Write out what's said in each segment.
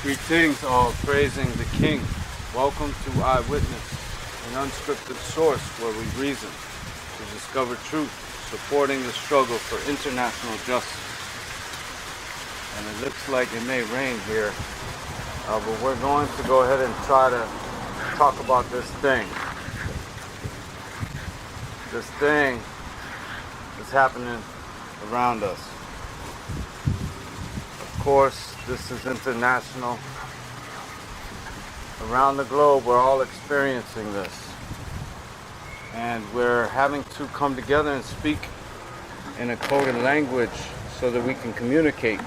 Greetings, all praising the King. Welcome to Eyewitness, an unscripted source where we reason to discover truth, supporting the struggle for international justice. And it looks like it may rain here, but we're going to go ahead and try to talk about this thing. This thing is happening around us. Of course, this is international. Around the globe, we're all experiencing this. And we're having to come together and speak in a coded language so that we can communicate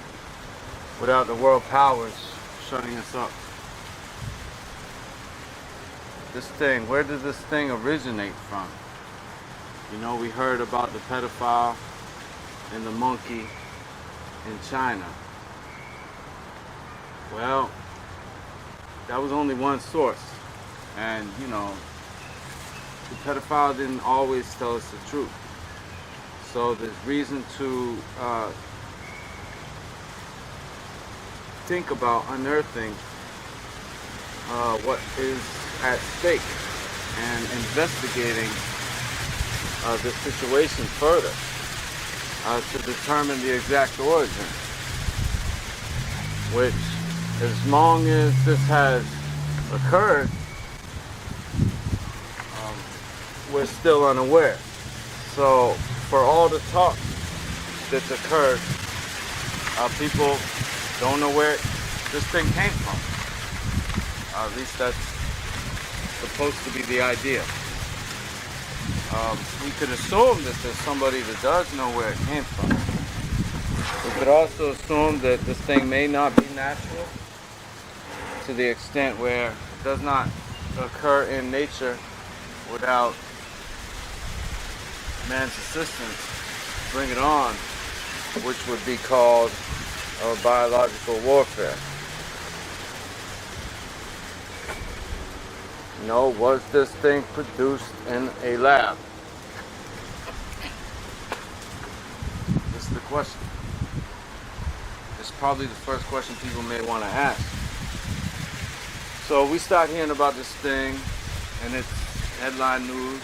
without the world powers shutting us up. This thing, where did this thing originate from? You know, we heard about the pedophile and the monkey in China. Well, that was only one source. And, you know, the pedophile didn't always tell us the truth. So there's reason to think about unearthing what is at stake and investigating this situation further to determine the exact origin, which, as long as this has occurred, we're still unaware. So for all the talk that's occurred, people don't know where this thing came from. At least that's supposed to be the idea. We could assume that there's somebody that does know where it came from. We could also assume that this thing may not be natural to the extent where it does not occur in nature without man's assistance to bring it on, which would be called biological warfare. You know, was this thing produced in a lab? This is the question. It's probably the first question people may want to ask. So we start hearing about this thing, and it's headline news.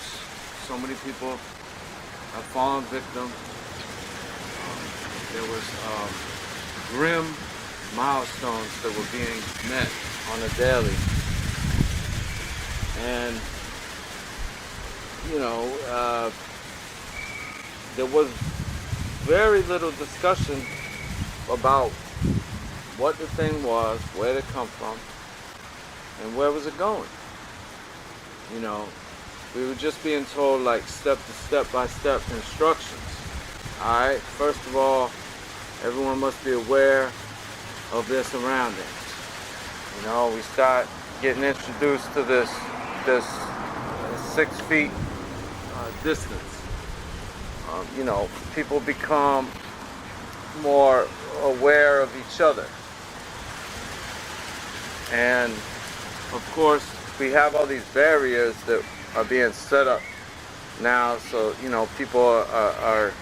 So many people have fallen victim. There was grim milestones that were being met on a daily. And, you know, there was very little discussion about what the thing was, where it come from, and where was it going. You know, we were just being told like step by step instructions. Alright, first of all, everyone must be aware of their surroundings. You know, we start getting introduced to this 6 feet distance. You know, people become more aware of each other. And of course, we have all these barriers that are being set up now, so, you know, people are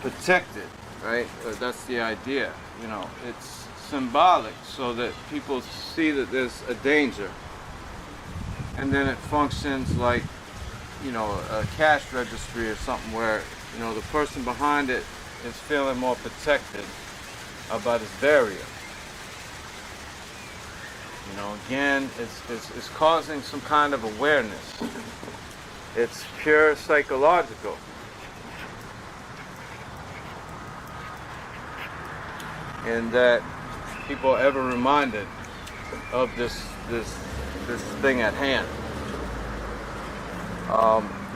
protected, right? That's the idea. You know, it's symbolic so that people see that there's a danger. And then it functions like, you know, a cash registry or something where, you know, the person behind it is feeling more protected by this barrier. You know, again, it's causing some kind of awareness. It's pure psychological. And that people are ever reminded of this thing at hand.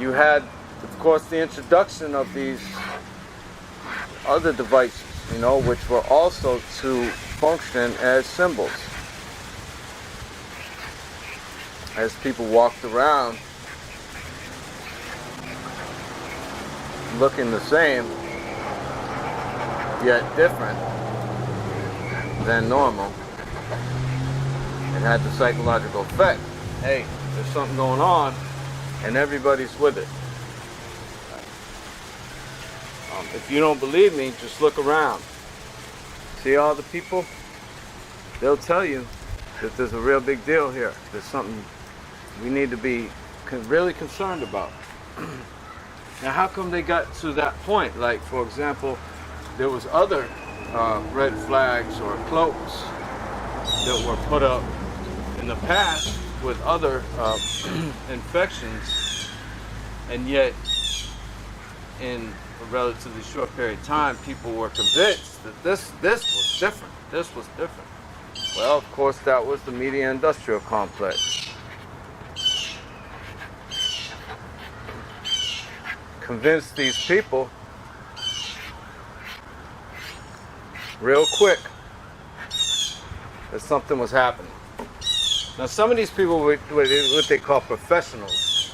You had, of course, the introduction of these other devices, you know, which were also to function as symbols. As people walked around looking the same, yet different than normal, it had the psychological effect. Hey, there's something going on, and everybody's with it. If you don't believe me, just look around. See all the people? they'll tell you that there's a real big deal here. There's something we need to be really concerned about. Now, how come they got to that point? Like, for example, there was other red flags or cloaks that were put up in the past with other infections, and yet in a relatively short period of time, people were convinced that this was different. This was different. Well, of course, that was the media industrial complex. Convinced these people real quick that something was happening. Now, some of these people were what they call professionals,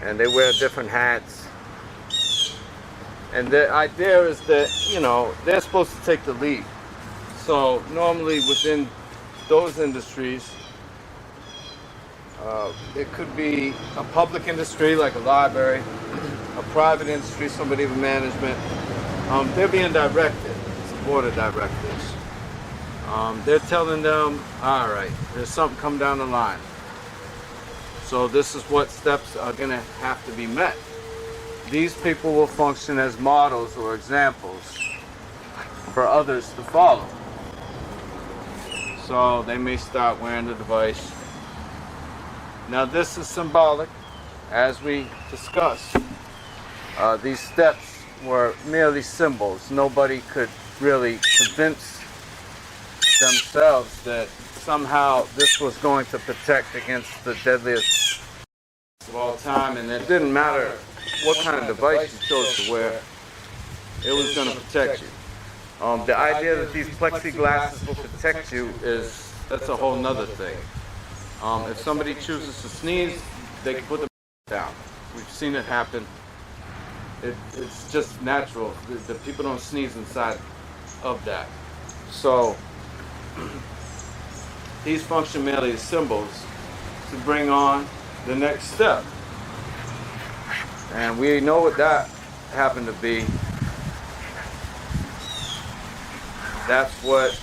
and they wear different hats. And the idea is that, you know, they're supposed to take the lead. So normally within those industries, it could be a public industry like a library, a private industry, somebody with management. They're being directed. It's the board of directors. They're telling them, all right, there's something come down the line. So this is what steps are going to have to be met. These people will function as models or examples for others to follow. So they may start wearing the device. Now this is symbolic, as we discussed. These steps were merely symbols. Nobody could really convince themselves that somehow this was going to protect against the deadliest of all time, and it didn't matter what kind of device you chose to wear, it was going to protect you. The idea that these plexiglasses will protect you that's a whole nother thing. If somebody chooses to sneeze, they can put them down. We've seen it happen. It's just natural. The people don't sneeze inside of that. So these function merely as symbols to bring on the next step. And we know what that happened to be. That's what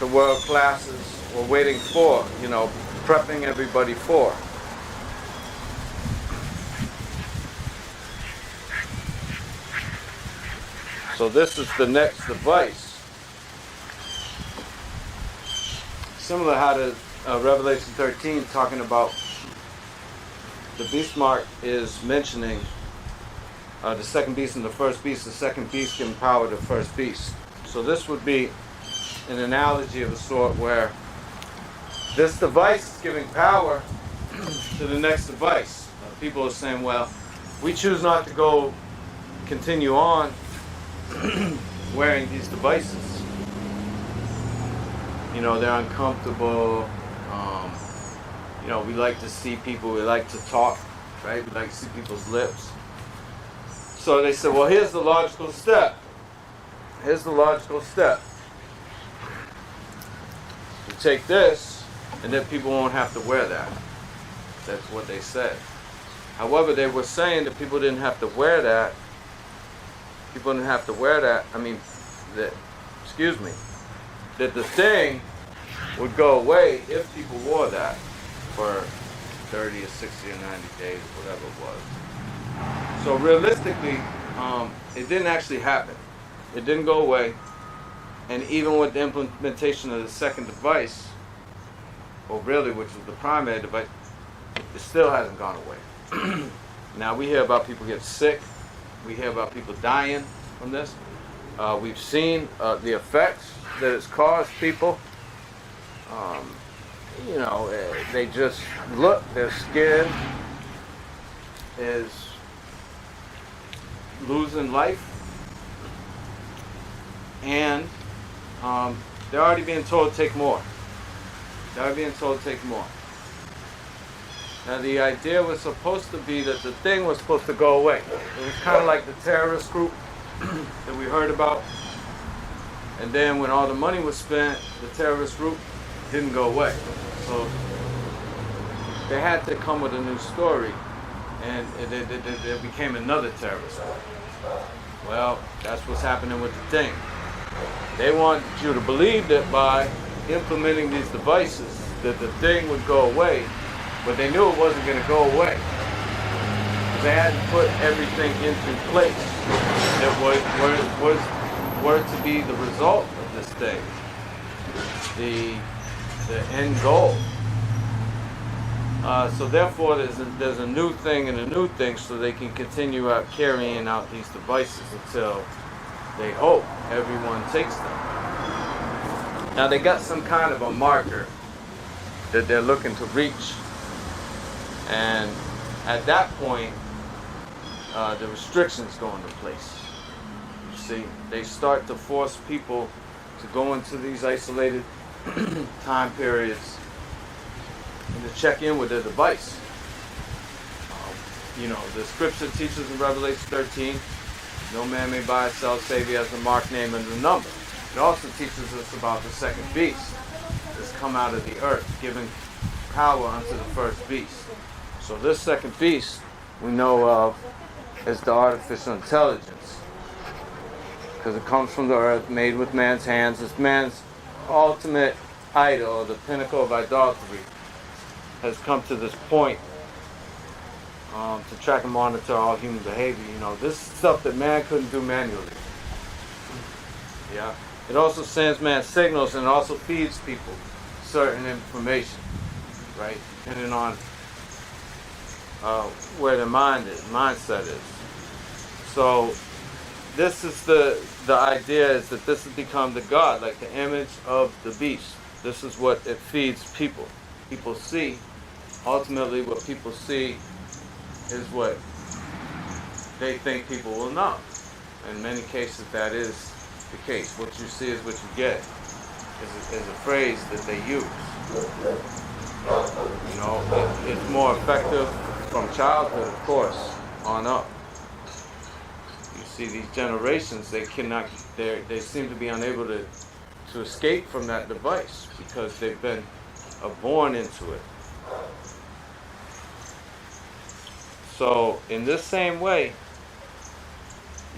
the world classes were waiting for, you know, prepping everybody for. So this is the next device. Similar how to Revelation 13 talking about the beast mark is mentioning the second beast and the first beast. The second beast can empower the first beast. So this would be an analogy of a sort where this device is giving power to the next device. People are saying, well, we choose not to continue on wearing these devices. You know, they're uncomfortable. You know, we like to see people, we like to talk, right? We like to see people's lips. So they said, well, here's the logical step. Here's the logical step. You take this, and then people won't have to wear that. That's what they said. However, they were saying that people didn't have to wear that. People didn't have to wear that. I mean, that the thing would go away if people wore that for 30 or 60 or 90 days, whatever it was. So realistically, it didn't actually happen. It didn't go away. And even with the implementation of the second device, or really, which was the primary device, it still hasn't gone away. Now, we hear about people getting sick. We hear about people dying from this. We've seen the effects that it's caused people. You know, they just look, their skin is losing life. And they're already being told to take more. They're already being told to take more. Now, the idea was supposed to be that the thing was supposed to go away. It was kind of like the terrorist group that we heard about. And then when all the money was spent, the terrorist group didn't go away. So they had to come with a new story, and there became another terrorist group. Well, that's what's happening with the thing. They want you to believe that by implementing these devices, that the thing would go away, but they knew it wasn't going to go away. They hadn't put everything into place that were to be the result of this thing, the end goal. So therefore, there's a new thing and a new thing, so they can continue out carrying out these devices until they hope everyone takes them. Now they got some kind of a marker that they're looking to reach, and at that point, the restrictions go into place. You see, they start to force people to go into these isolated time periods and to check in with their device. The scripture teaches in Revelation 13, no man may buy or sell save he has a mark, name, and a number. It also teaches us about the second beast that's come out of the earth, giving power unto the first beast. So this second beast we know of as the artificial intelligence, because it comes from the earth, made with man's hands. It's man's ultimate idol, or the pinnacle of idolatry, has come to this point to track and monitor all human behavior. This is stuff that man couldn't do manually. Yeah. It also sends man signals, and it also feeds people certain information, right? Depending on where their mindset is. So this is the idea, is that this has become the God, like the image of the beast. This is what it feeds people. People see, ultimately what people see is what they think people will know. In many cases that is the case. What you see is what you get, is a phrase that they use. It's more effective from childhood, of course, on up. You see these generations, they seem to be unable to escape from that device because they've been born into it. So in this same way,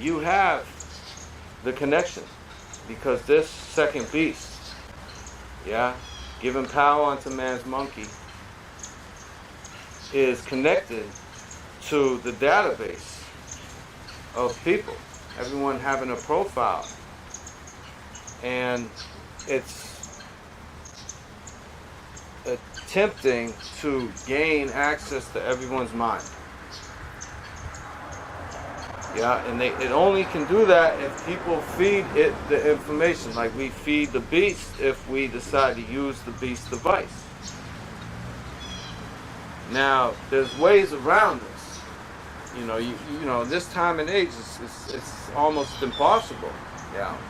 you have the connection, because this second beast, giving power unto man's monkey, is connected to the database of people, everyone having a profile, and it's attempting to gain access to everyone's mind. And it only can do that if people feed it the information, like we feed the beast if we decide to use the beast device. Now, there's ways around this. This time and age, it's almost impossible,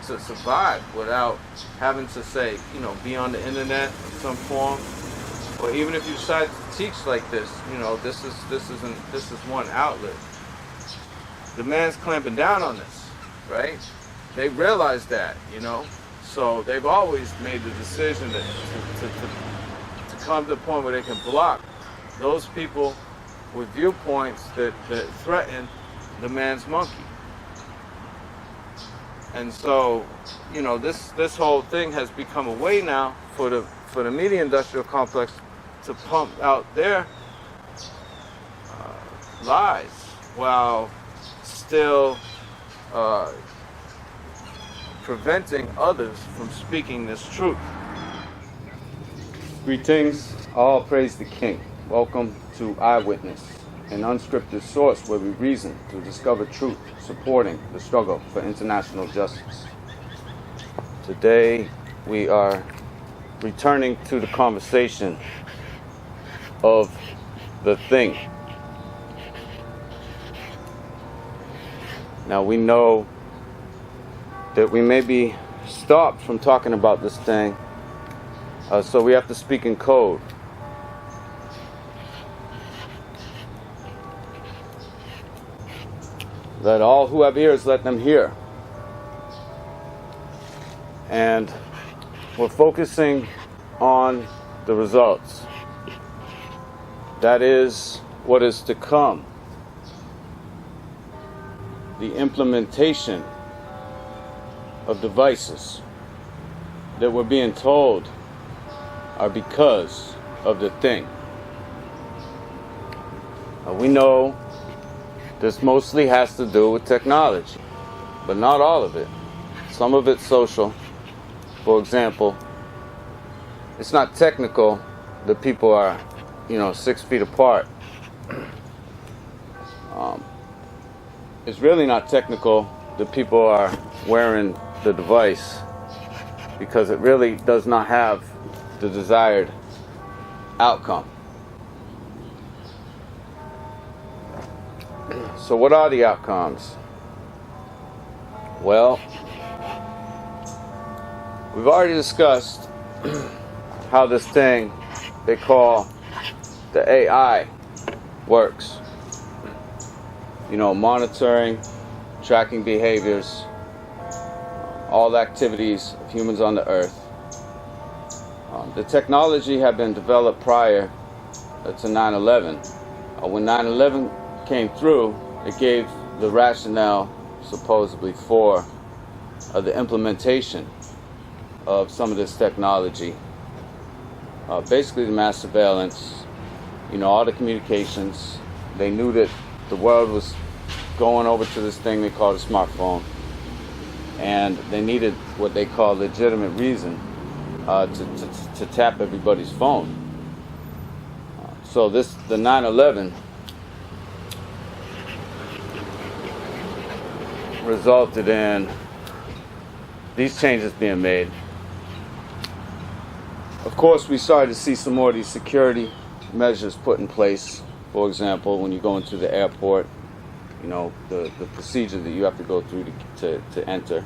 to survive without having to say, be on the internet in some form, or even if you decide to teach like this, this is one outlet. The man's clamping down on this, right? They realize that, so they've always made the decision to come to the point where they can block those people with viewpoints that threaten the man's monkey. And so, this whole thing has become a way now for the media industrial complex to pump out their lies while still preventing others from speaking this truth. Greetings, all praise the King. Welcome to Eyewitness, an unscripted source where we reason to discover truth, supporting the struggle for international justice. Today we are returning to the conversation of the thing. Now we know that we may be stopped from talking about this thing, so we have to speak in code. Let all who have ears, let them hear. And we're focusing on the results. That is what is to come. The implementation of devices that we're being told are because of the thing. We know this mostly has to do with technology, but not all of it. Some of it's social. For example, it's not technical that people are, 6 feet apart. It's really not technical that people are wearing the device, because it really does not have the desired outcome. So what are the outcomes? Well, we've already discussed how this thing they call the AI works. Monitoring, tracking behaviors, all activities of humans on the earth. The technology had been developed prior to 9/11. When 9/11 came through, it gave the rationale, supposedly, for the implementation of some of this technology. Basically, the mass surveillance, all the communications. They knew that the world was going over to this thing they called a smartphone, and they needed what they call legitimate reason to tap everybody's phone. So the 9/11 resulted in these changes being made. Of course, we started to see some more of these security measures put in place. For example, when you go into the airport, the procedure that you have to go through to enter.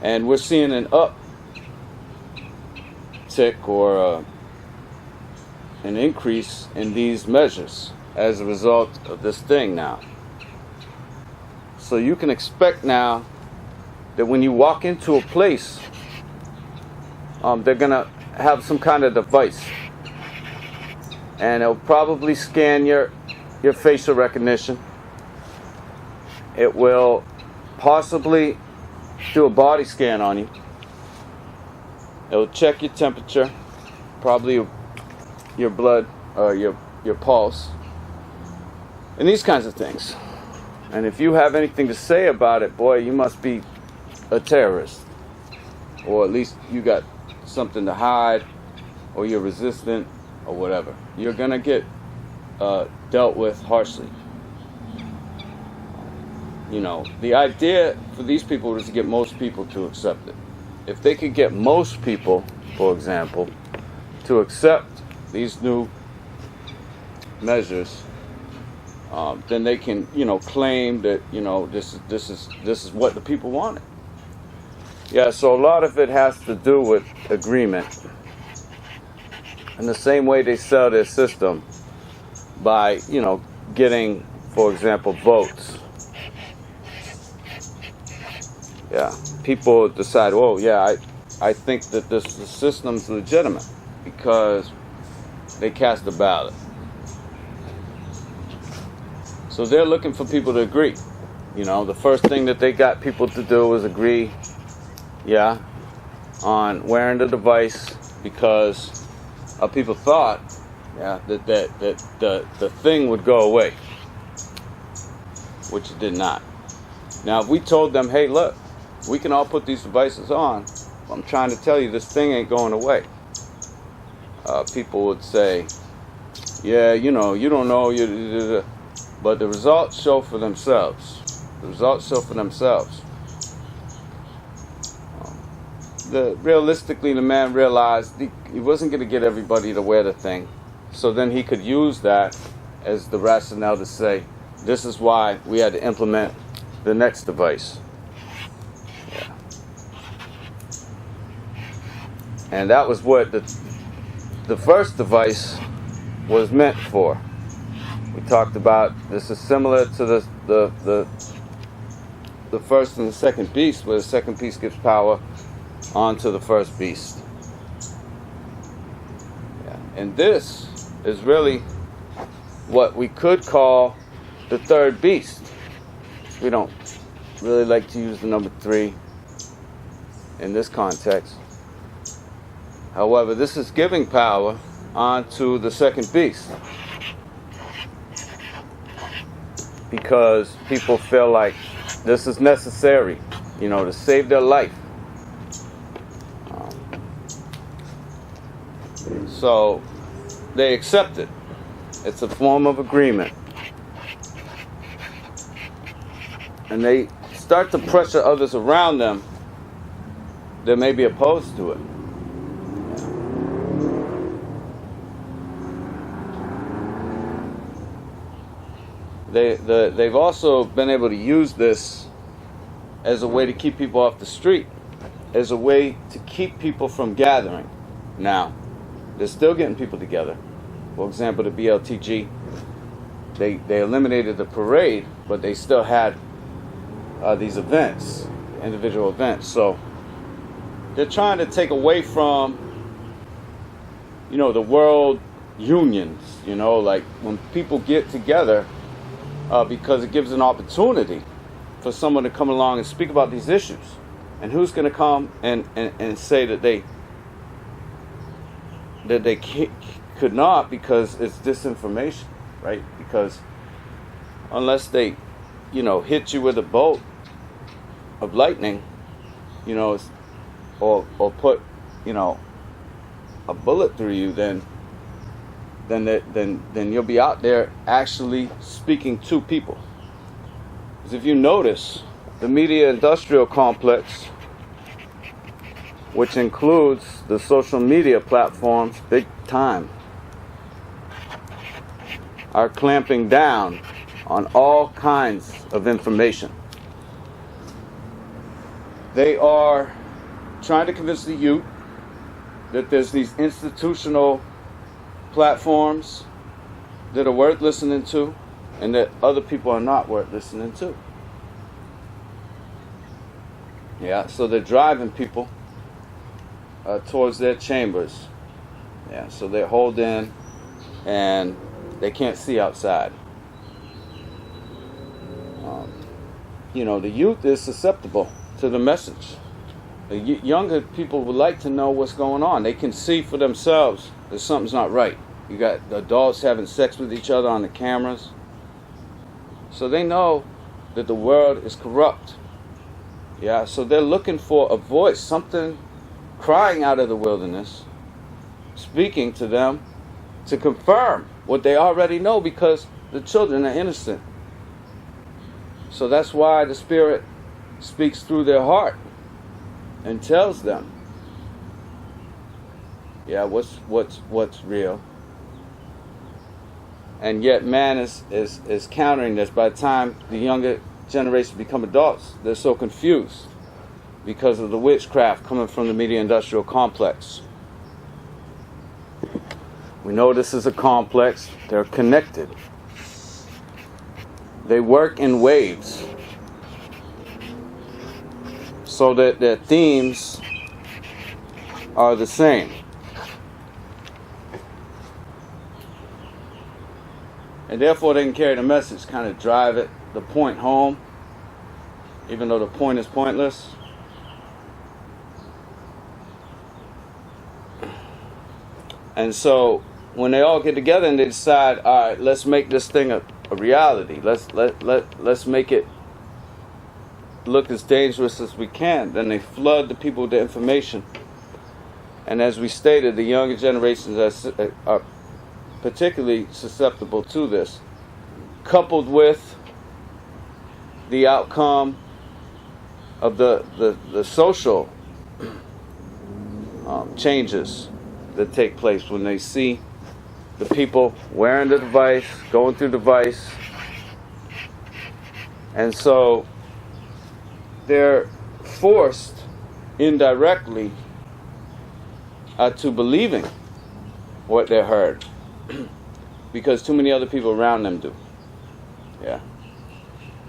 And we're seeing an uptick or an increase in these measures as a result of this thing now. So you can expect now that when you walk into a place, they're going to have some kind of device. And it'll probably scan your facial recognition. It will possibly do a body scan on you. It will check your temperature, probably your blood or your pulse, and these kinds of things. And if you have anything to say about it, boy, you must be a terrorist. Or at least you got something to hide, or you're resistant, or whatever. You're going to get dealt with harshly. The idea for these people is to get most people to accept it. If they could get most people, for example, to accept these new measures, then they can, claim that, this is what the people wanted. Yeah, so a lot of it has to do with agreement. In the same way they sell their system by, getting, for example, votes. Yeah, people decide, oh yeah, I think that the system's legitimate because they cast a ballot. So they're looking for people to agree. The first thing that they got people to do is agree, on wearing the device, because people thought, that the thing would go away, which it did not. Now, if we told them, hey, look, we can all put these devices on, I'm trying to tell you, this thing ain't going away. People would say, yeah, you don't know, but the results show for themselves. The results show for themselves. Realistically, the man realized he wasn't going to get everybody to wear the thing. So then he could use that as the rationale to say, this is why we had to implement the next device. Yeah. And that was what the first device was meant for. We talked about this is similar to the first and the second beast, where the second beast gives power onto the first beast. Yeah. And this is really what we could call the third beast. We don't really like to use the number 3 in this context. However, this is giving power onto the second beast, because people feel like this is necessary, to save their life. So they accept it. It's a form of agreement. And they start to pressure others around them that may be opposed to it. They've also been able to use this as a way to keep people off the street, as a way to keep people from gathering. Now, they're still getting people together. For example, the BLTG, they eliminated the parade, but they still had these events, individual events. So they're trying to take away from, the world unions, like when people get together, because it gives an opportunity for someone to come along and speak about these issues. And who's going to come and say that they could not, because it's disinformation, right? Because unless they, hit you with a bolt of lightning, or put, a bullet through you, then you'll be out there actually speaking to people. Because if you notice, the media industrial complex, which includes the social media platforms, big time, are clamping down on all kinds of information. They are trying to convince the youth that there's these institutional platforms that are worth listening to, and that other people are not worth listening to. Yeah, so they're driving people towards their chambers. Yeah, so they're holed in and they can't see outside. The youth is susceptible to the message. The younger people would like to know what's going on. They can see for themselves that something's not right. You got the adults having sex with each other on the cameras. So they know that the world is corrupt. Yeah, so they're looking for a voice, something crying out of the wilderness, speaking to them to confirm what they already know, because the children are innocent. So that's why the Spirit speaks through their heart and tells them, yeah, what's real. And yet man is countering this. By the time the younger generation become adults, they're so confused because of the witchcraft coming from the media industrial complex. We know this is a complex. They're connected. They work in waves so that their themes are the same. And therefore they can carry the message, kind of drive the point home, even though the point is pointless. And so when they all get together and they decide, all right, let's make this thing a reality. Let's make it look as dangerous as we can. Then they flood the people with the information. And as we stated, the younger generations are particularly susceptible to this, coupled with the outcome of the social changes that take place when they see the people wearing the device, going through the device. And so they're forced indirectly to believing what they heard because too many other people around them do. Yeah.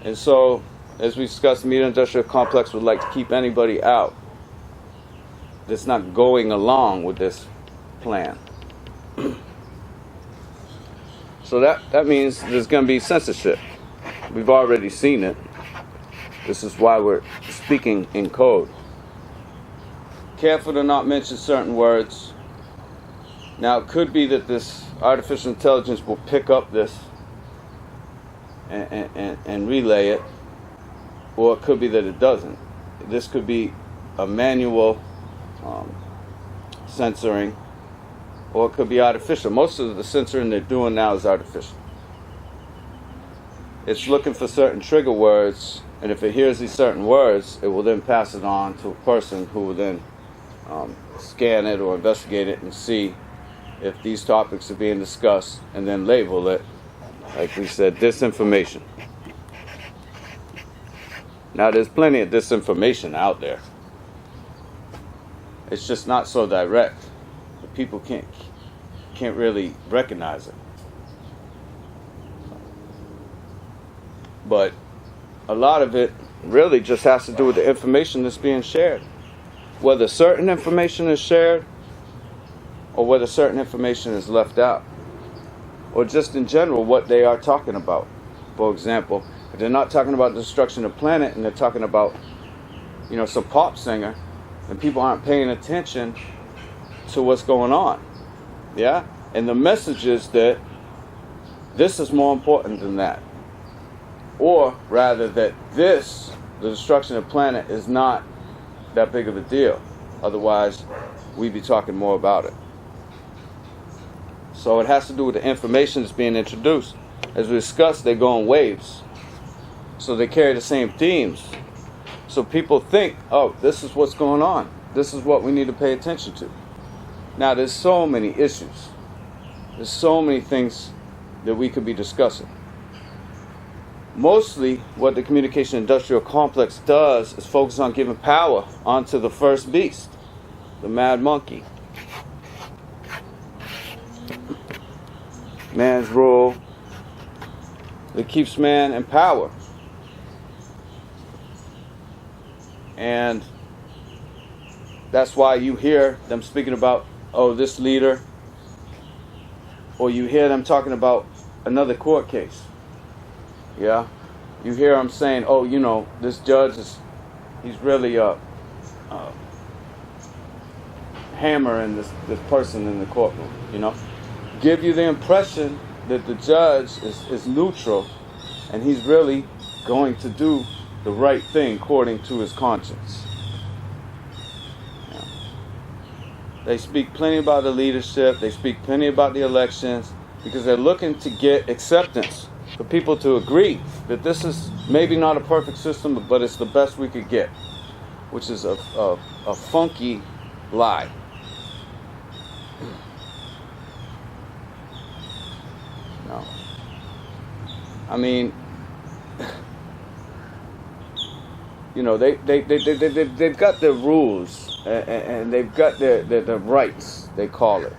And so, as we discussed, the media industrial complex would like to keep anybody out that's not going along with this plan. So that means there's going to be censorship. We've already seen it. This is why we're speaking in code. Careful to not mention certain words. Now, it could be that this artificial intelligence will pick up this and relay it, or it could be that it doesn't. This could be a manual censoring, or it could be artificial. Most of the censoring they're doing now is artificial. It's looking for certain trigger words, and if it hears these certain words, it will then pass it on to a person who will then scan it or investigate it and see if these topics are being discussed, and then label it, like we said, disinformation. Now, there's plenty of disinformation out there. It's just not so direct. The people can't really recognize it. But a lot of it really just has to do with the information that's being shared. Whether certain information is shared, or whether certain information is left out, or just in general what they are talking about. For example, if they're not talking about the destruction of the planet and they're talking about, some pop singer, and people aren't paying attention to what's going on. Yeah? And the message is that this is more important than that. Or rather that the destruction of the planet, is not that big of a deal. Otherwise, we'd be talking more about it. So it has to do with the information that's being introduced. As we discussed, they go in waves. So they carry the same themes. So people think, oh, this is what's going on. This is what we need to pay attention to. Now, there's so many issues. There's so many things that we could be discussing. Mostly, what the communication industrial complex does is focus on giving power onto the first beast, the mad monkey. Man's rule that keeps man in power. And that's why you hear them speaking about, oh, this leader, or you hear them talking about another court case. Yeah? You hear them saying, oh, this judge he's really hammering this person in the courtroom, Give you the impression that the judge is neutral and he's really going to do the right thing according to his conscience. Yeah. They speak plenty about the leadership, they speak plenty about the elections, because they're looking to get acceptance, for people to agree that this is maybe not a perfect system, but it's the best we could get, which is a funky lie. No. I mean, they've got their rules, and they've got their rights, they call it,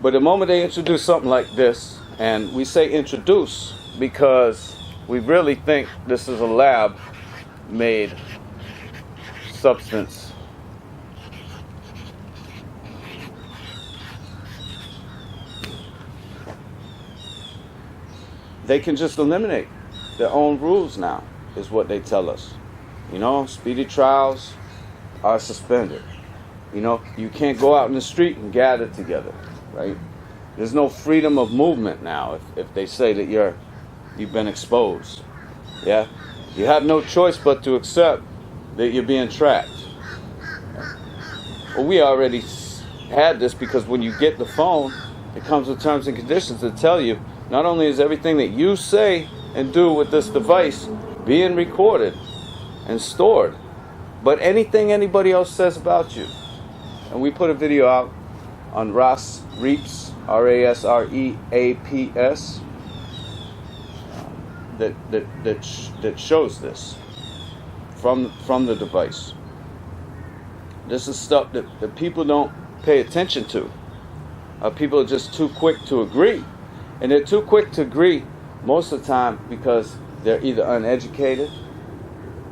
But the moment they introduce something like this, and we say introduce because we really think this is a lab-made substance. They can just eliminate their own rules now, is what they tell us. Speedy trials are suspended. You can't go out in the street and gather together, right? There's no freedom of movement now if they say that you've been exposed. Yeah? You have no choice but to accept that you're being tracked. Well, we already had this, because when you get the phone, it comes with terms and conditions that tell you not only is everything that you say and do with this device being recorded and stored, but anything anybody else says about you. And we put a video out on Reaps, RASREAPS, that shows this from the device. This is stuff that people don't pay attention to. People are just too quick to agree. And they're too quick to agree most of the time because they're either uneducated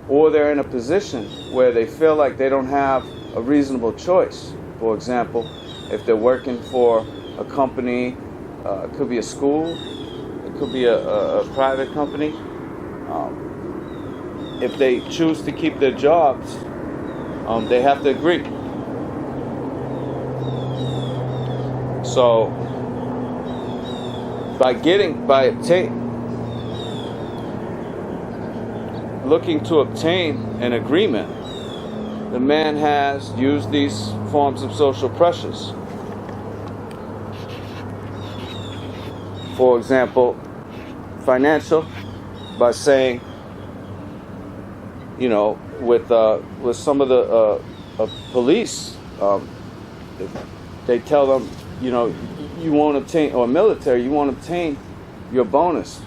or they're in a position where they feel like they don't have a reasonable choice. For example, if they're working for a company, it could be a school, it could be a private company. If they choose to keep their jobs, they have to agree. So looking to obtain an agreement, the man has used these forms of social pressures. For example, financial, by saying, with some of the police, they tell them, you won't obtain, or military, you won't obtain your bonus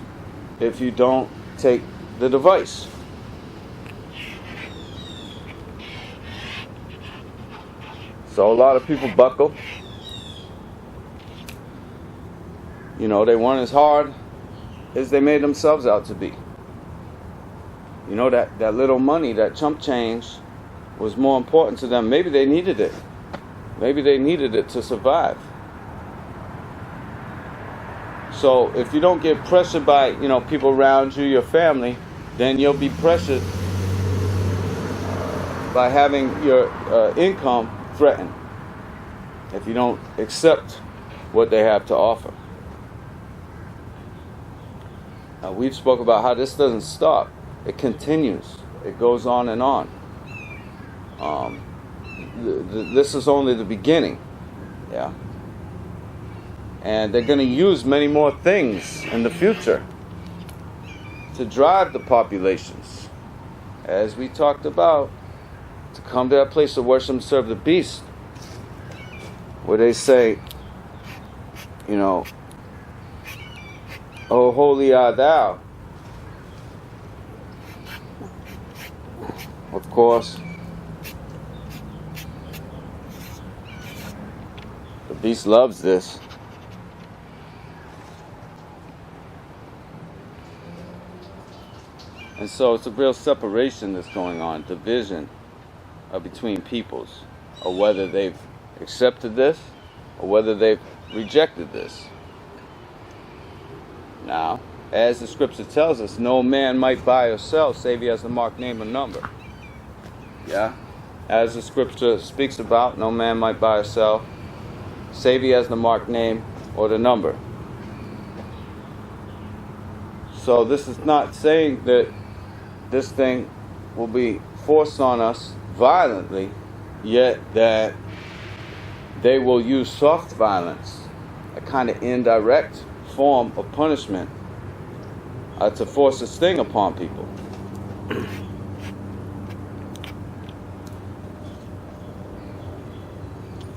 if you don't take the device. So a lot of people buckle. They weren't as hard as they made themselves out to be. That little money, that chump change, was more important to them. Maybe they needed it. Maybe they needed it to survive. So if you don't get pressured by, people around you, your family, then you'll be pressured by having your income threatened if you don't accept what they have to offer. Now, we've spoke about how this doesn't stop. It continues. It goes on and on. This is only the beginning. Yeah. And they're going to use many more things in the future to drive the populations, as we talked about, to come to that place of worship and serve the beast, where they say, "Oh, holy art thou." Of course, the beast loves this. And so it's a real separation that's going on, division between peoples, or whether they've accepted this or whether they've rejected this. Now, as the scripture tells us, no man might buy or sell save he has the mark, name, or number. Yeah? As the scripture speaks about, no man might buy or sell save he has the mark, name, or the number. So this is not saying that this thing will be forced on us violently, yet that they will use soft violence, a kind of indirect form of punishment, to force this thing upon people.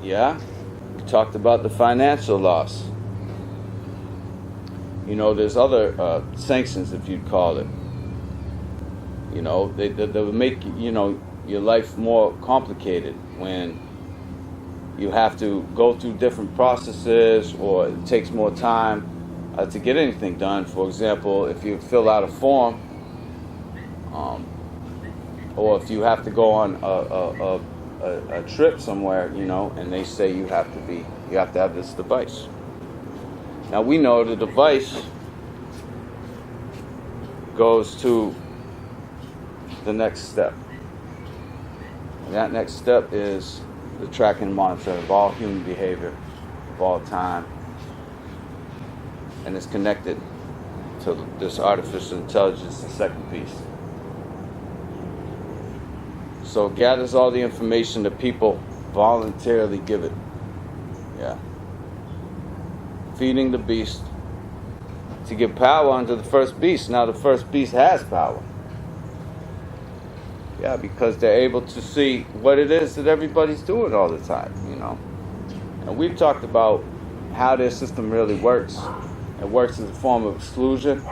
Yeah, we talked about the financial loss. There's other sanctions, if you'd call it. They would make your life more complicated when you have to go through different processes, or it takes more time to get anything done. For example, if you fill out a form, or if you have to go on a trip somewhere, and they say you have to have this device. Now we know the device goes to the next step. And that next step is the tracking and monitoring of all human behavior, of all time. And it's connected to this artificial intelligence, the second piece. So it gathers all the information that people voluntarily give it. Yeah. Feeding the beast to give power unto the first beast. Now the first beast has power. Yeah, because they're able to see what it is that everybody's doing all the time, And we've talked about how their system really works. It works as a form of exclusion.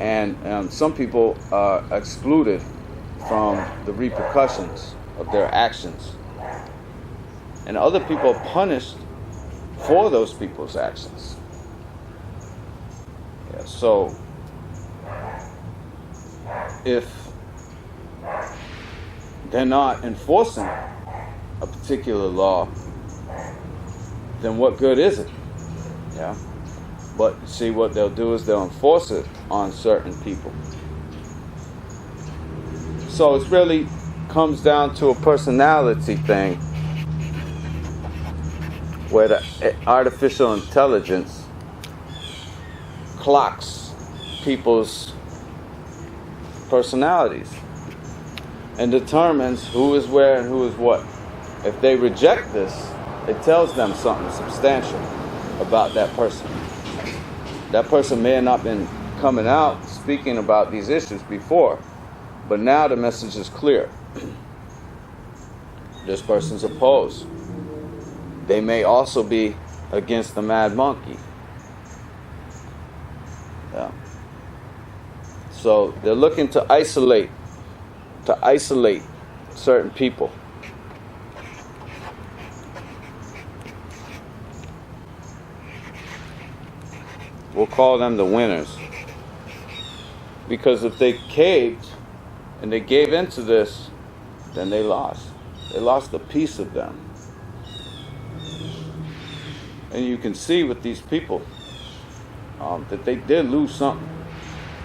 And some people are excluded from the repercussions of their actions. And other people are punished for those people's actions. Yeah, so if they're not enforcing a particular law, then what good is it? Yeah. But see, what they'll do is they'll enforce it on certain people. So it really comes down to a personality thing. where the artificial intelligence clocks people's personalities and determines who is where and who is what. If they reject this, it tells them something substantial about that person. That person may have not been coming out speaking about these issues before, but now the message is clear. This person's opposed. They may also be against the mad monkey. Yeah. So they're looking to isolate certain people. We'll call them the winners. Because if they caved and they gave into this, then they lost. They lost a piece of them. And you can see with these people that they did lose something.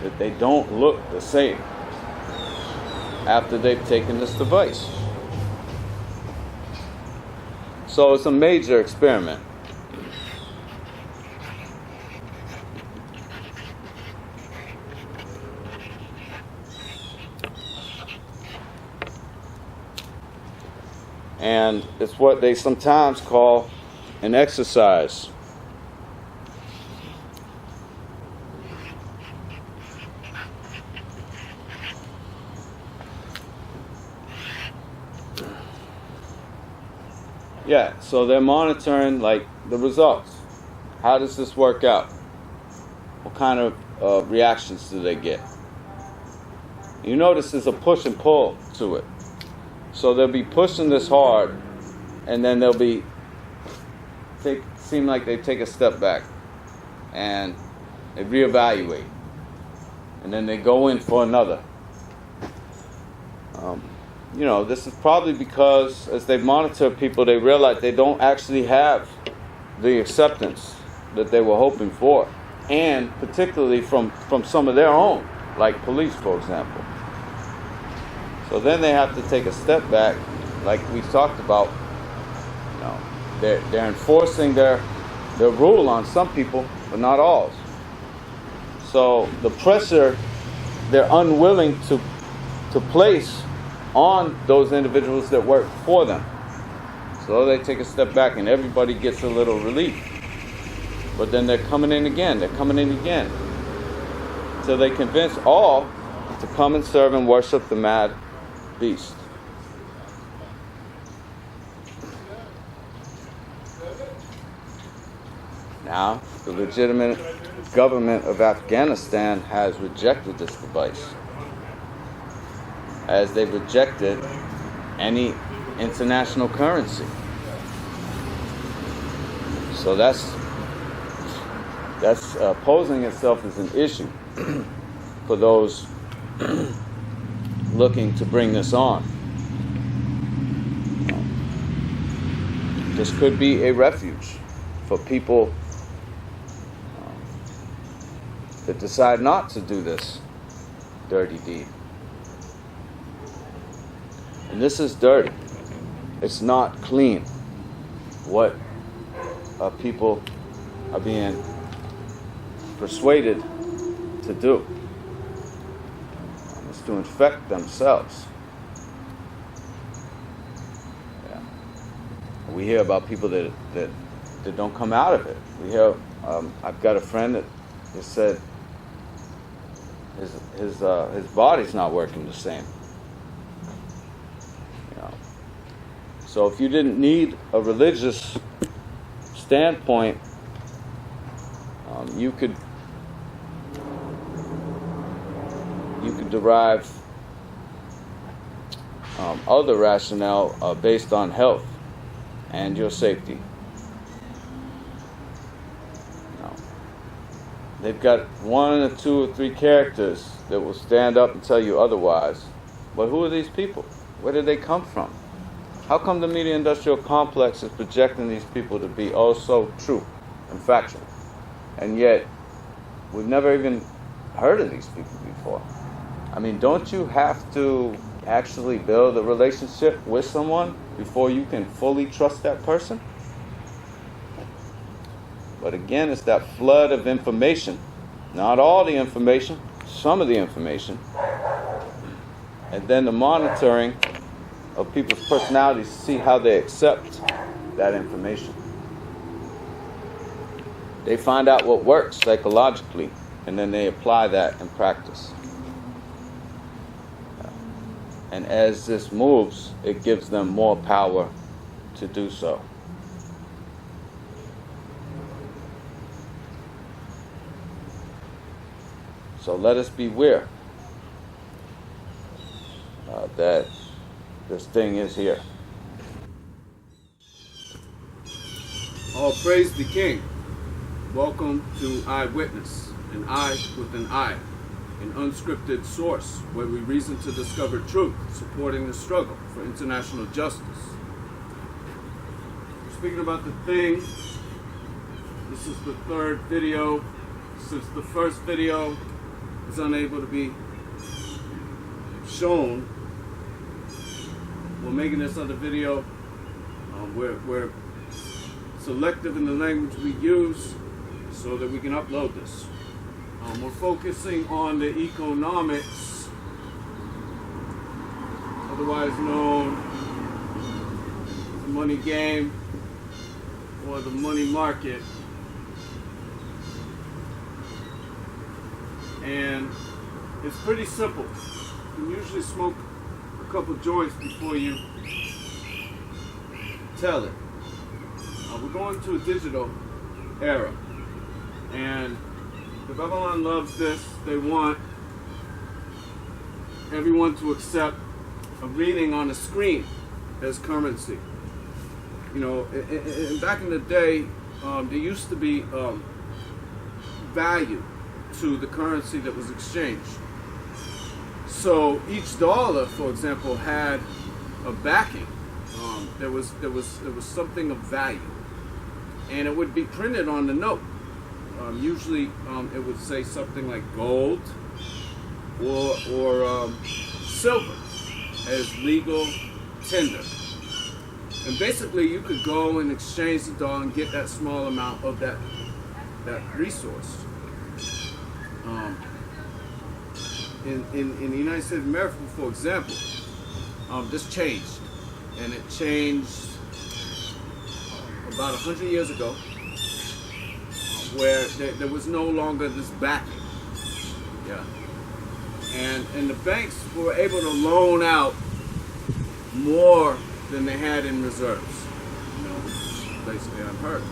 That they don't look the same after they've taken this device. So it's a major experiment. And it's what they sometimes call an exercise. Yeah, so they're monitoring like the results. How does this work out? What kind of reactions do they get? You notice there's a push and pull to it. So they'll be pushing this hard, and then they'll be seem like they take a step back, and they reevaluate, and then they go in for another. This is probably because as they monitor people, they realize they don't actually have the acceptance that they were hoping for, and particularly from some of their own, like police, for example. So then they have to take a step back, like we talked about. They're enforcing their rule on some people, but not all. So the pressure they're unwilling to place on those individuals that work for them. So they take a step back and everybody gets a little relief. But then they're coming in again, till they convince all to come and serve and worship the mad beast. Now, the legitimate government of Afghanistan has rejected this device, as they've rejected any international currency. So that's posing itself as an issue for those looking to bring this on. This could be a refuge for people that decide not to do this dirty deed. And this is dirty. It's not clean. What people are being persuaded to do. It's to infect themselves. Yeah. We hear about people that don't come out of it. We hear. I've got a friend that said his body's not working the same. So if you didn't need a religious standpoint, you could derive other rationale based on health and your safety. They've got 1 or 2 or 3 characters that will stand up and tell you otherwise. But who are these people? Where did they come from? How come the media industrial complex is projecting these people to be oh so true and factual? And yet, we've never even heard of these people before. I mean, don't you have to actually build a relationship with someone before you can fully trust that person? But again, it's that flood of information. Not all the information, some of the information. And then the monitoring of people's personalities to see how they accept that information. They find out what works psychologically, and then they apply that in practice. And as this moves, it gives them more power to do so. So let us beware that this thing is here. All praise the King. Welcome to Eyewitness, an eye with an eye, an unscripted source where we reason to discover truth, supporting the struggle for international justice. Speaking about the thing, this is the third video. Since the first video is unable to be shown, we're making this other video. We're selective in the language we use so that we can upload this. We're focusing on the economics, otherwise known as the money game or the money market. And it's pretty simple. You can usually smoke a couple joints before you tell it. We're going to a digital era. And the Babylon loves this. They want everyone to accept a reading on a screen as currency. You know, back in the day, there used to be value to the currency that was exchanged. So each dollar, for example, had a backing. There was something of value, and it would be printed on the note. Usually, it would say something like gold or silver as legal tender. And basically, you could go and exchange the dollar and get that small amount of that resource. In the United States of America, for example, this changed. And it changed about 100 years ago, where there was no longer this backing. Yeah. And the banks were able to loan out more than they had in reserves. You know, which is basically unheard of.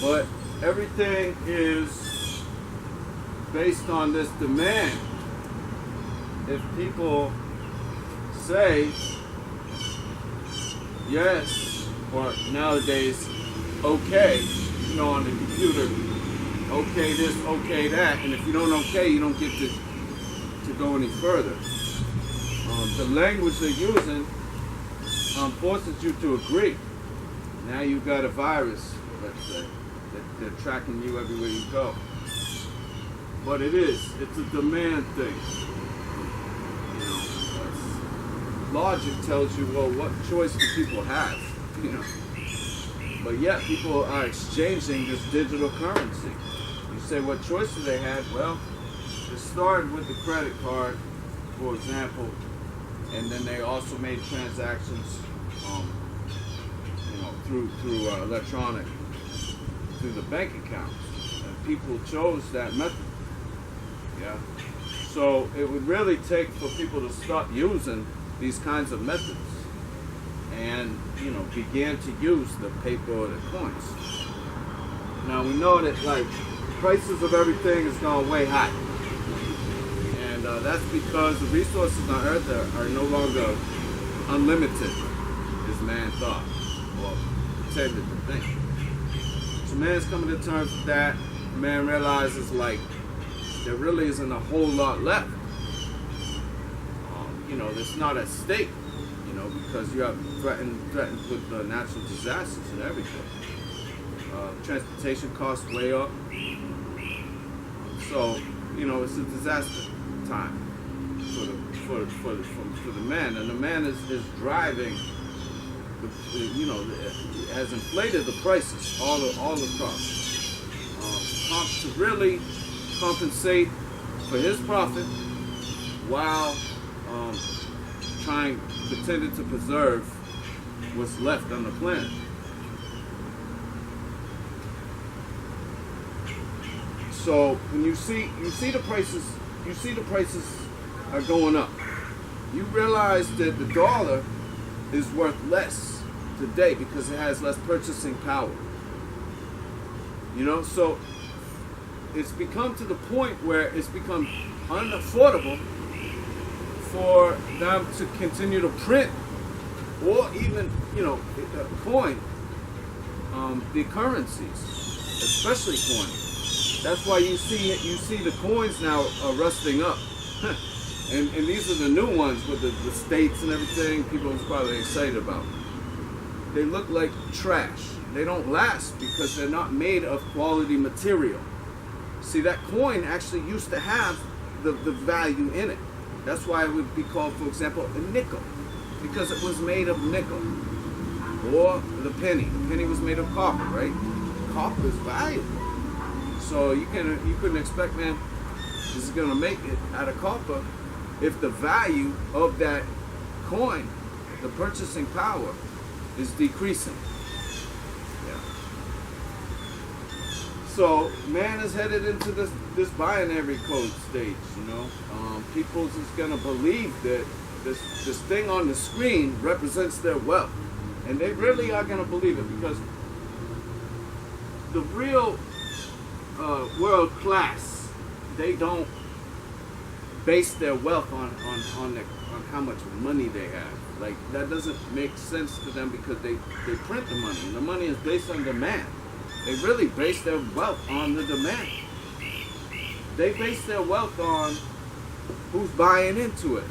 But everything is based on this demand. If people say yes, or nowadays, okay, you know, on the computer, okay this, okay that, and if you don't okay, you don't get to go any further. The language they're using forces you to agree. Now you've got a virus, let's say, that they're tracking you everywhere you go. But it's a demand thing. Logic tells you, well, what choice do people have? You know, but yet people are exchanging this digital currency. You say, what choice do they have? Well, it started with the credit card, for example, and then they also made transactions, you know, through electronic, through the bank accounts, and people chose that method. Yeah. So it would really take for people to stop using these kinds of methods and, you know, began to use the paper or the coins. Now we know that, like, prices of everything has gone way high, and that's because the resources on Earth are no longer unlimited, as man thought or pretended to think. So man's coming to terms with that. Man realizes, like, there really isn't a whole lot left. You know, it's not at stake, you know, because you have threatened with natural disasters and everything. Transportation costs way up. So, you know, it's a disaster time for the man. And the man is driving, you know, has inflated the prices all across. Trump to really compensate for his profit while pretending to preserve what's left on the planet. So when you see the prices are going up. You realize that the dollar is worth less today because it has less purchasing power. You know, so it's become to the point where it's become unaffordable for them to continue to print or even, coin the currencies, especially coin. That's why you see the coins now are rusting up. and these are the new ones with the states and everything people are probably excited about. They look like trash. They don't last because they're not made of quality material. See, that coin actually used to have the value in it. That's why it would be called, for example, a nickel, because it was made of nickel. Or the penny. The penny was made of copper, right? Copper is valuable. So you couldn't expect, man, this is gonna make it out of copper if the value of that coin, the purchasing power, is decreasing. Yeah. So man is headed into this binary code stage, People is gonna believe that this thing on the screen represents their wealth. And they really are gonna believe it because the real world class, they don't base their wealth on how much money they have. Like, that doesn't make sense to them because they print the money, and the money is based on demand. They really base their wealth on the demand. They base their wealth on who's buying into it.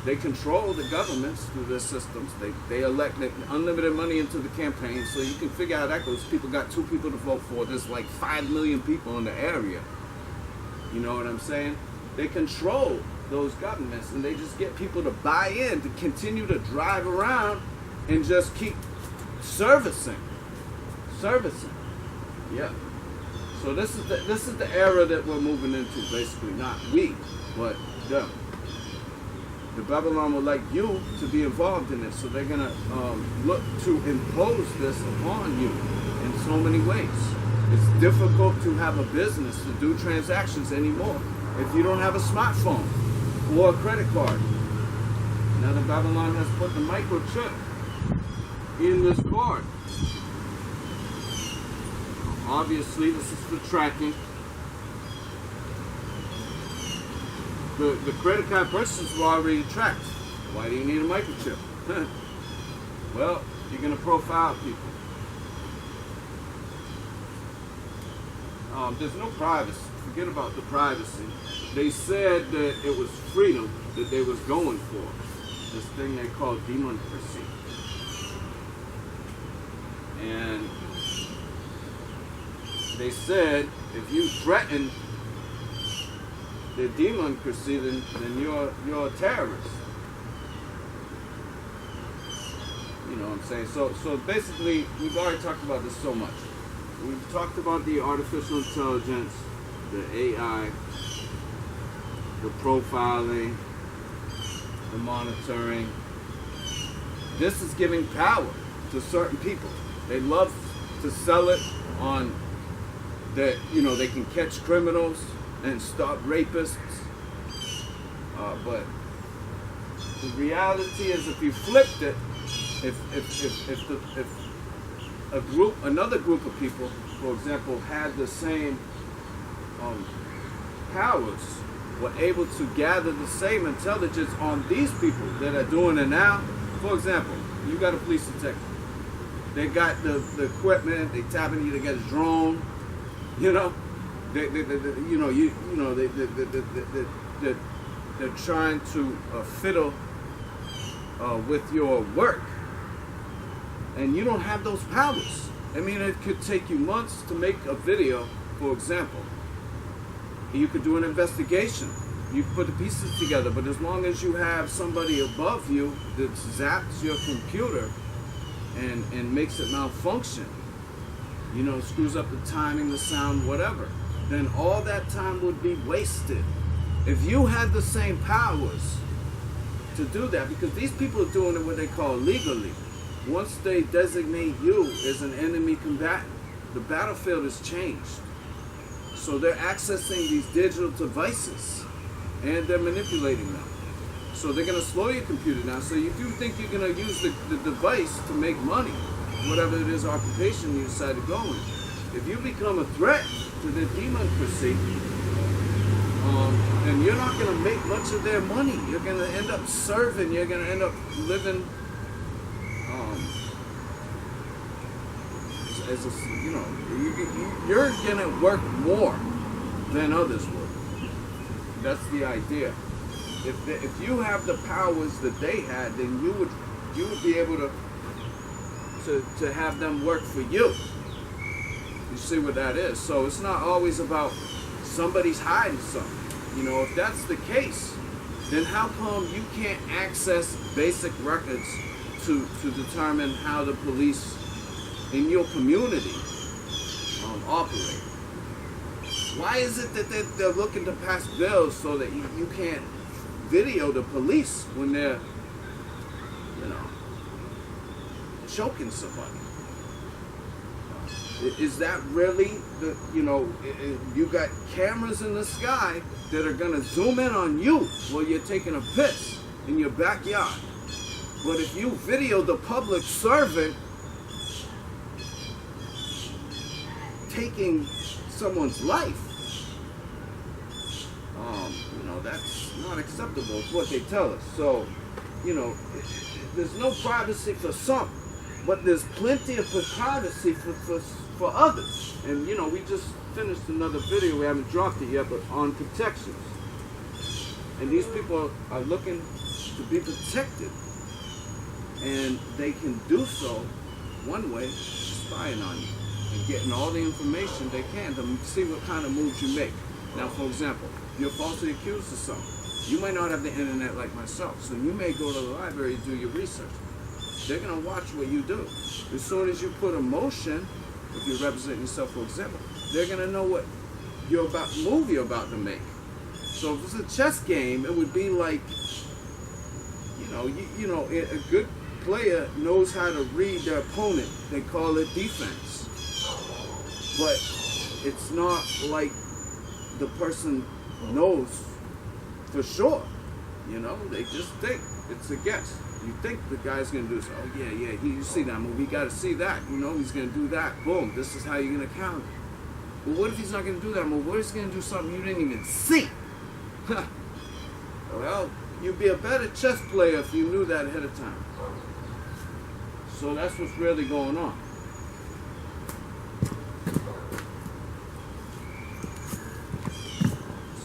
They control the governments through their systems. They elect unlimited money into the campaign, so you can figure out how that goes. People got 2 people to vote for. There's like 5 million people in the area. You know what I'm saying? They control those governments, and they just get people to buy in to continue to drive around and just keep servicing. Yeah. So this is the era that we're moving into, basically. Not we, but them. The Babylon would like you to be involved in this, so they're gonna look to impose this upon you in so many ways. It's difficult to have a business to do transactions anymore if you don't have a smartphone or a credit card. Now the Babylon has put the microchip in this card. Obviously, this is for tracking. The credit card purchases were already tracked. Why do you need a microchip? Well, you're going to profile people. There's no privacy. Forget about the privacy. They said that it was freedom that they was going for. This thing they call democracy. And they said if you threaten the democracy, then you're a terrorist. You know what I'm saying? So basically, we've already talked about this so much. We've talked about the artificial intelligence, the AI, the profiling, the monitoring. This is giving power to certain people. They love to sell it on that, they can catch criminals and stop rapists. But the reality is, if you flipped it, if another group of people, for example, had the same powers, were able to gather the same intelligence on these people that are doing it now. For example, you got a police detective. They got the equipment. They tapping you to get a drone. They're trying to fiddle with your work, and you don't have those powers. I mean, it could take you months to make a video, for example. You could do an investigation. You could put the pieces together, but as long as you have somebody above you that zaps your computer and makes it malfunction, screws up the timing, the sound, whatever, then all that time would be wasted. If you had the same powers to do that, because these people are doing it what they call legally. Once they designate you as an enemy combatant, the battlefield has changed. So they're accessing these digital devices and they're manipulating them. So they're going to slow your computer down. So if you think you're going to use the device to make money, whatever it is occupation you decide to go in, if you become a threat to the democracy, and you're not going to make much of their money. You're going to end up serving. You're going to end up living as a, you're going to work more than others would. That's the idea. If you have the powers that they had, then you would be able to have them work for you. You see what that is? So it's not always about somebody's hiding something. If that's the case, then how come you can't access basic records to determine how the police in your community operate? Why is it that they're looking to pass bills so that you can't video the police when they're, choking somebody? Is that really you got cameras in the sky that are going to zoom in on you while you're taking a piss in your backyard? But if you video the public servant taking someone's life, that's not acceptable. It's what they tell us. So, there's no privacy for some, but there's plenty of privacy for others. And we just finished another video, we haven't dropped it yet, but on protections. And these people are looking to be protected, and they can do so one way, spying on you and getting all the information they can to see what kind of moves you make. Now, for example, if you're falsely accused of something, you might not have the internet like myself, so you may go to the library and do your research. They're going to watch what you do. As soon as you put a motion, if you're representing yourself, for example, they're going to know what move you're about to make. So if it's a chess game, it would be like, a good player knows how to read their opponent. They call it defense. But it's not like the person knows for sure. They just think. It's a guess. You think the guy's going to do this. Oh, yeah, you see that move. You got to see that. He's going to do that. Boom. This is how you're going to counter. Well, what if he's not going to do that move? What if he's going to do something you didn't even see? Well, you'd be a better chess player if you knew that ahead of time. So that's what's really going on.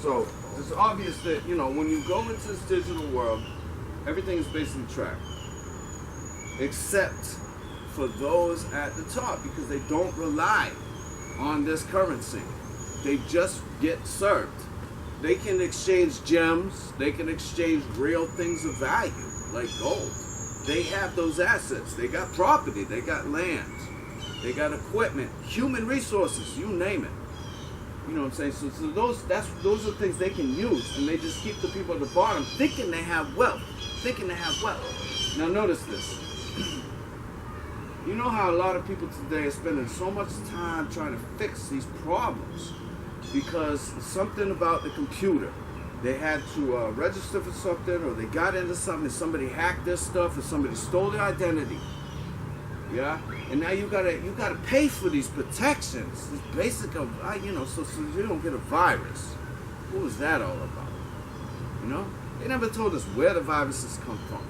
So it's obvious that, when you go into this digital world, everything is basically tracked, except for those at the top, because they don't rely on this currency. They just get served. They can exchange gems. They can exchange real things of value, like gold. They have those assets. They got property. They got land. They got equipment, human resources, you name it. You know what I'm saying? So those are things they can use, and they just keep the people at the bottom thinking they have wealth. Now notice this. You know how a lot of people today are spending so much time trying to fix these problems because something about the computer. They had to register for something, or they got into something, and somebody hacked their stuff, or somebody stole their identity. Yeah, and now you gotta pay for these protections. It's basic of so you don't get a virus. What was that all about? They never told us where the viruses come from.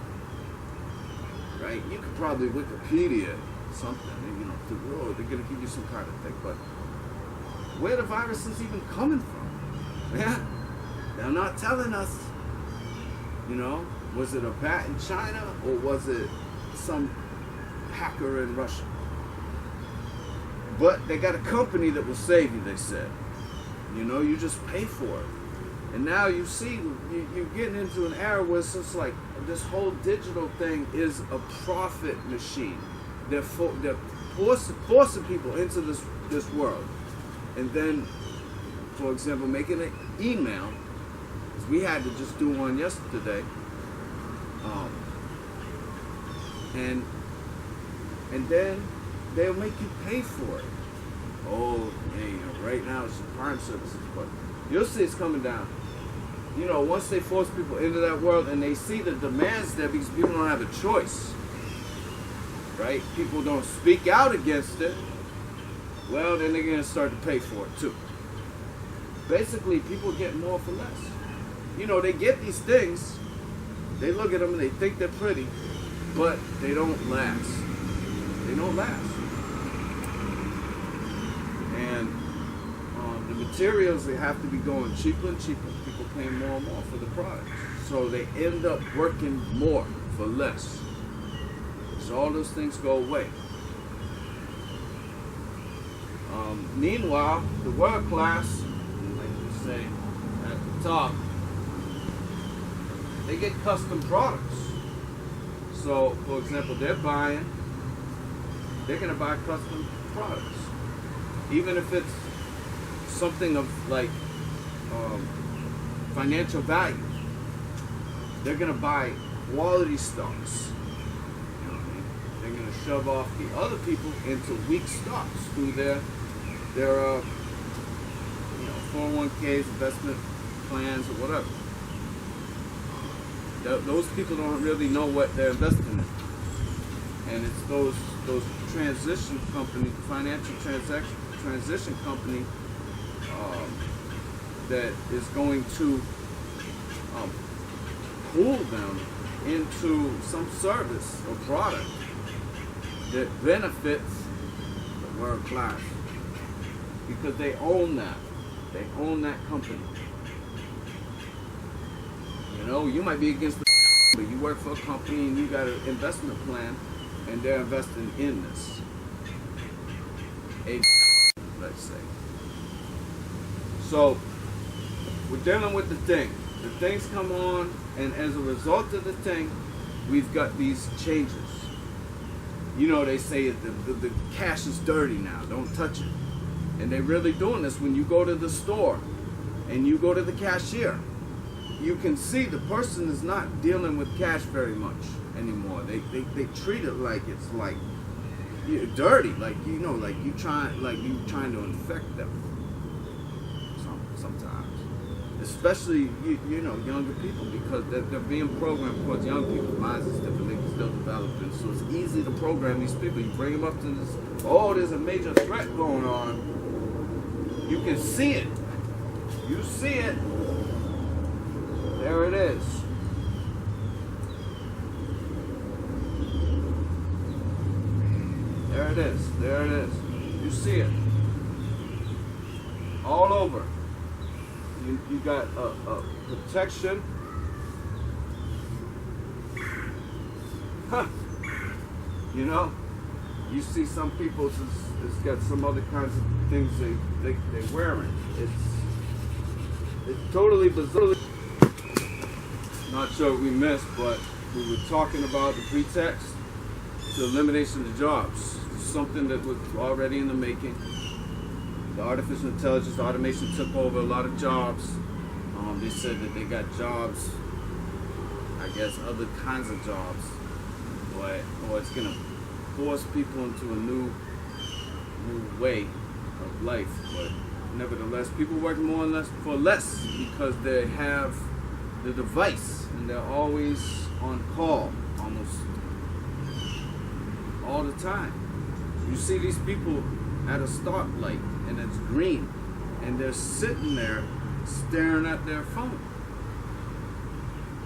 Right? You could probably Wikipedia something, they're gonna give you some kind of thing, but where the viruses even coming from? Yeah, they're not telling us. Was it a bat in China, or was it some hacker in Russia? But they got a company that will save you, they said. You just pay for it. And now you see, you're getting into an era where it's just like this whole digital thing is a profit machine. they're forcing people into this world, and then, for example, making an email. 'Cause we had to just do one yesterday, and then they'll make you pay for it. Oh, hey, right now it's prime services, but you'll see it's coming down. Once they force people into that world and they see the demands there, because people don't have a choice, right? People don't speak out against it, well, then they're going to start to pay for it too. Basically, people get more for less. They get these things, they look at them and they think they're pretty, but they don't last. They don't last. And the materials, they have to be going cheaper and cheaper. People paying more and more for the products. So they end up working more for less. So all those things go away. Meanwhile, the work class, like we say at the top, they get custom products. So, for example, they're going to buy custom products. Even if it's something of like financial value, they're going to buy quality stocks. They're going to shove off the other people into weak stocks through their 401ks, investment plans, or whatever. Those people don't really know what they're investing in, and it's those transition company, financial transition company, that is going to pull them into some service or product that benefits the world class, because they own that. They own that company. You might be against the but you work for a company and you got an investment plan, and they're investing in this. Let's say. So we're dealing with the thing. The things come on, and as a result of the thing, we've got these changes. They say the cash is dirty now. Don't touch it. And they're really doing this when you go to the store and you go to the cashier. You can see the person is not dealing with cash very much anymore. They treat it like it's like dirty, like you trying to infect them. Sometimes, especially younger people, because they're being programmed. Of course, young people's minds is different; they're still developing, so it's easy to program these people. You bring them up to this. Oh, there's a major threat going on. You can see it. You see it. There it is. There it is. There it is. You see it. All over. You got a protection. Huh. You see some people, it's got some other kinds of things they're wearing. It's totally bizarre. Not sure what we missed, but we were talking about the pretext to elimination of jobs. Something that was already in the making. The artificial intelligence, automation took over a lot of jobs. They said that they got jobs, I guess other kinds of jobs, or it's gonna force people into a new way of life. But nevertheless, people work more or less for less because they have the device and they're always on call, almost all the time. You see these people at a stoplight and it's green, and they're sitting there staring at their phone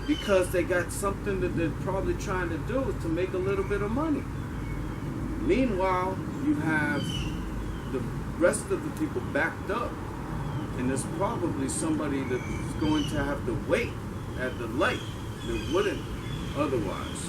because they got something that they're probably trying to do to make a little bit of money. Meanwhile, you have the rest of the people backed up, and there's probably somebody that's going to have to wait at the light that wouldn't otherwise.